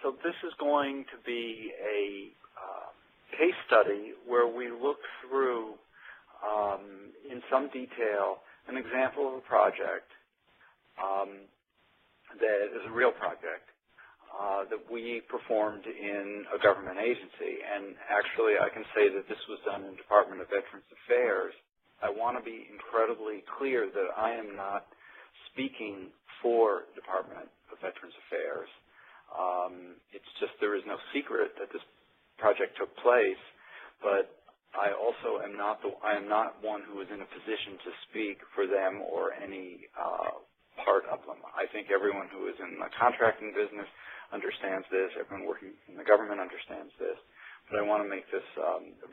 So this is going to be a case study where we look through, in some detail, an example of a project that is a real project that we performed in a government agency. And actually, I can say that this was done in the Department of Veterans Affairs. I want to be incredibly clear that I am not speaking for Department of Veterans Affairs. It's just there is no secret that this project took place, but I also am not one who is in a position to speak for them or any part of them. I think everyone who is in the contracting business understands this. Everyone working in the government understands this. But I want to make this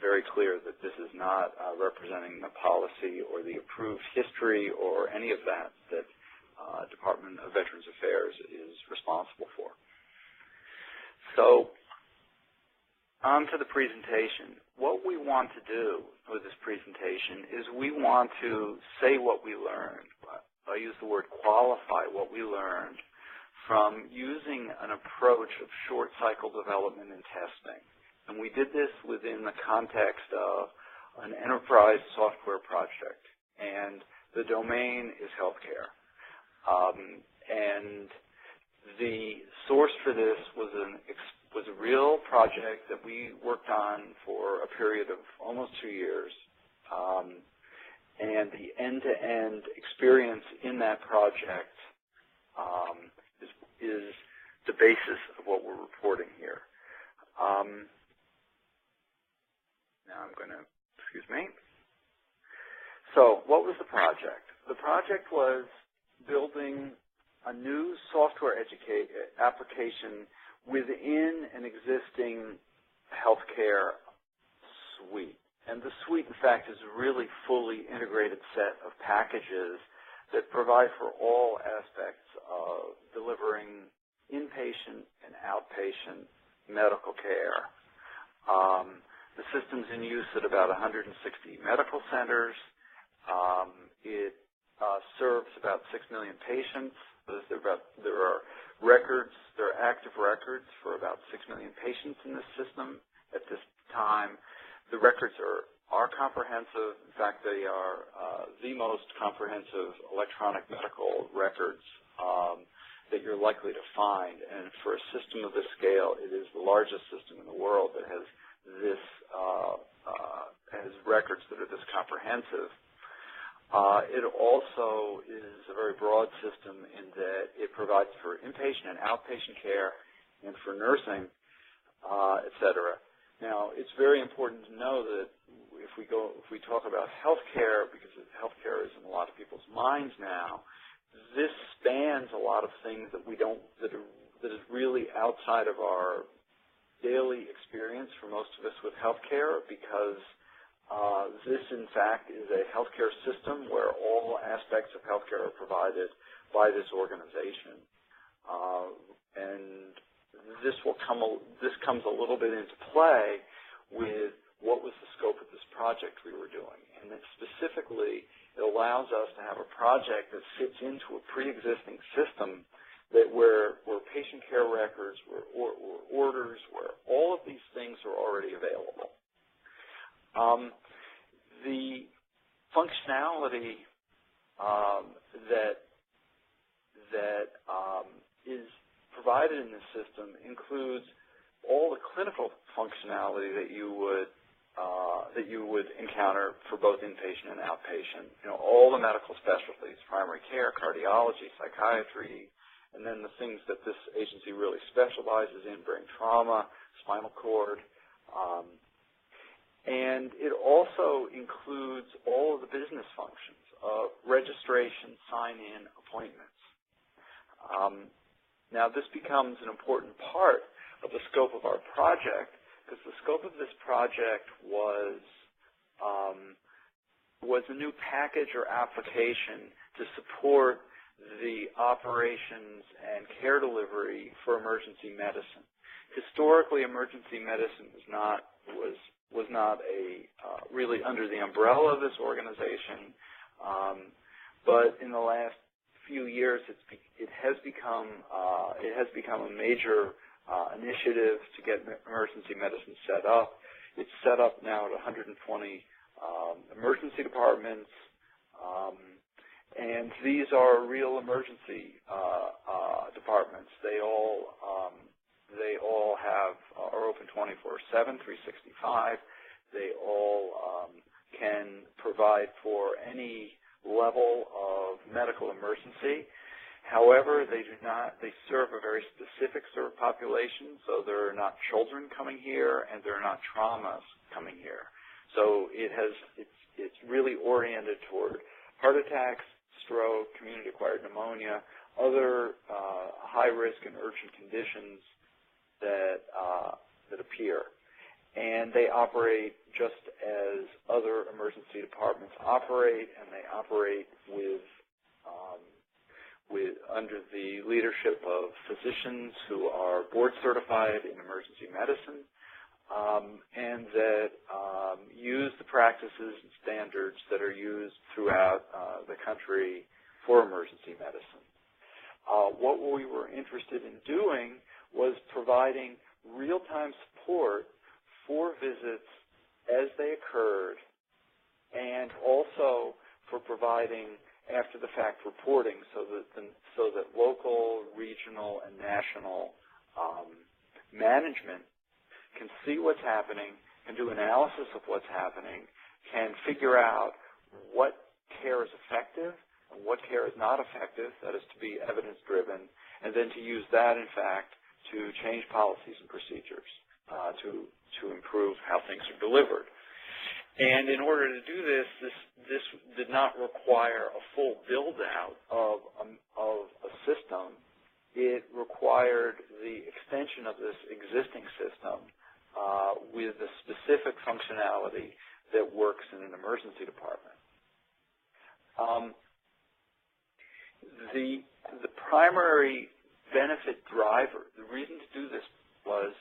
very clear that this is not representing the policy or the approved history or any of that Department of Veterans Affairs is responsible for. So, on to the presentation. What we want to do with this presentation is we want to say what we learned. I use the word qualify what we learned from using an approach of short cycle development and testing. And we did this within the context of an enterprise software project. And the domain is healthcare. And the source for this was a real project that we worked on for a period of almost 2 years. And the end-to-end experience in that project is the basis of what we're reporting here. Now I'm going to, excuse me. So what was the project? The project was building a new software application within an existing healthcare suite. And the suite, in fact, is a really fully integrated set of packages that provide for all aspects of delivering inpatient and outpatient medical care. The system's in use at about 160 medical centers. It serves about 6 million patients. There are records, there are active records for about 6 million patients in this system at this time. The records are comprehensive. In fact, they are the most comprehensive electronic medical records that you're likely to find. And for a system of this scale, it is the largest system in the world that has this has records that are this comprehensive. It also is a very broad system in that it provides for inpatient and outpatient care and for nursing, et cetera. Now, it's very important to know that if we talk about healthcare, because healthcare is in a lot of people's minds now, this spans a lot of things that that is really outside of our daily experience for most of us with healthcare, because this, in fact, is a healthcare system where all aspects of healthcare are provided by this organization. And this comes a little bit into play with what was the scope of this project we were doing. And that specifically, it allows us to have a project that fits into a pre-existing system where patient care records, where orders, where all of these things are already available. The functionality that is provided in this system includes all the clinical functionality that you would encounter for both inpatient and outpatient. You know, all the medical specialties: primary care, cardiology, psychiatry, and then the things that this agency really specializes in: brain trauma, spinal cord. And it also includes all of the business functions of registration, sign-in, appointments. Now, this becomes an important part of the scope of our project, because the scope of this project was a new package or application to support the operations and care delivery for emergency medicine. Historically, emergency medicine was not really under the umbrella of this organization, but in the last few years, it has become a major initiative to get emergency medicine set up. It's set up now at 120 emergency departments, and these are real emergency departments. They all are open 24/7, 365. They all can provide for any level of medical emergency. However, they do not. They serve a very specific sort of population, so there are not children coming here, and there are not traumas coming here. So it's really oriented toward heart attacks, stroke, community-acquired pneumonia, other high-risk and urgent conditions that appear. And they operate just as other emergency departments operate, and they operate under the leadership of physicians who are board certified in emergency medicine, and that use the practices and standards that are used throughout the country for emergency medicine. What we were interested in doing was providing real-time support for visits as they occurred, and also for providing after-the-fact reporting so that local, regional, and national management can see what's happening, can do analysis of what's happening, can figure out what care is effective and what care is not effective, that is to be evidence-driven, and then to use that, in fact, to change policies and procedures to improve how things are delivered. And in order to do this did not require a full build-out of a system. It required the extension of this existing system with a specific functionality that works in an emergency department. The primary benefit driver, the reason to do this was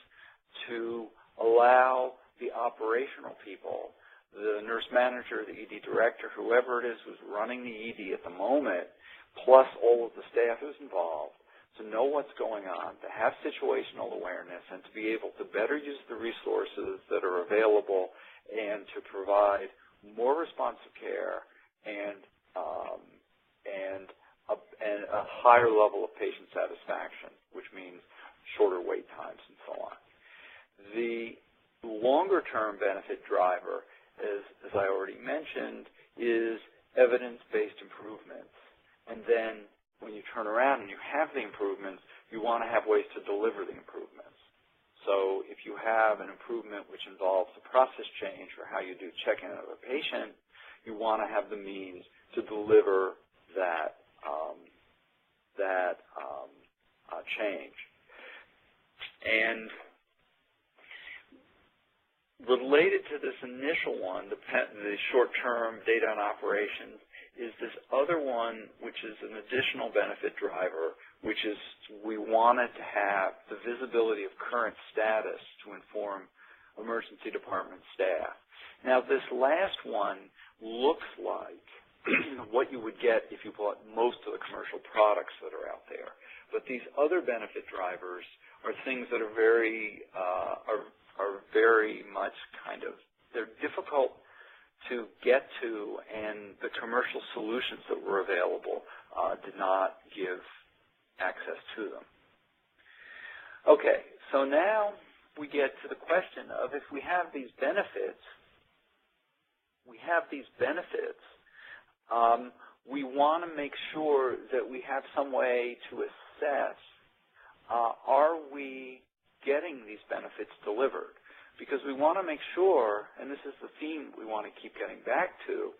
to allow the operational people, the nurse manager, the ED director, whoever it is who's running the ED at the moment, plus all of the staff who's involved, to know what's going on, to have situational awareness, and to be able to better use the resources that are available and to provide more responsive care and a higher level of patient satisfaction, which means shorter wait times and so on. The longer-term benefit driver, as I already mentioned, is evidence-based improvements. And then when you turn around and you have the improvements, you want to have ways to deliver the improvements. So if you have an improvement which involves a process change for how you do check-in of a patient, you want to have the means to deliver that change. And related to this initial one, the short-term data and operations, is this other one, which is an additional benefit driver, which is we wanted to have the visibility of current status to inform emergency department staff. Now, this last one looks like what you would get if you bought most of the commercial products that are out there. But these other benefit drivers are things that are very much they're difficult to get to, and the commercial solutions that were available did not give access to them. Okay, so now we get to the question of if we have these benefits, we want to make sure that we have some way to assess, are we getting these benefits delivered? Because we want to make sure, and this is the theme we want to keep getting back to,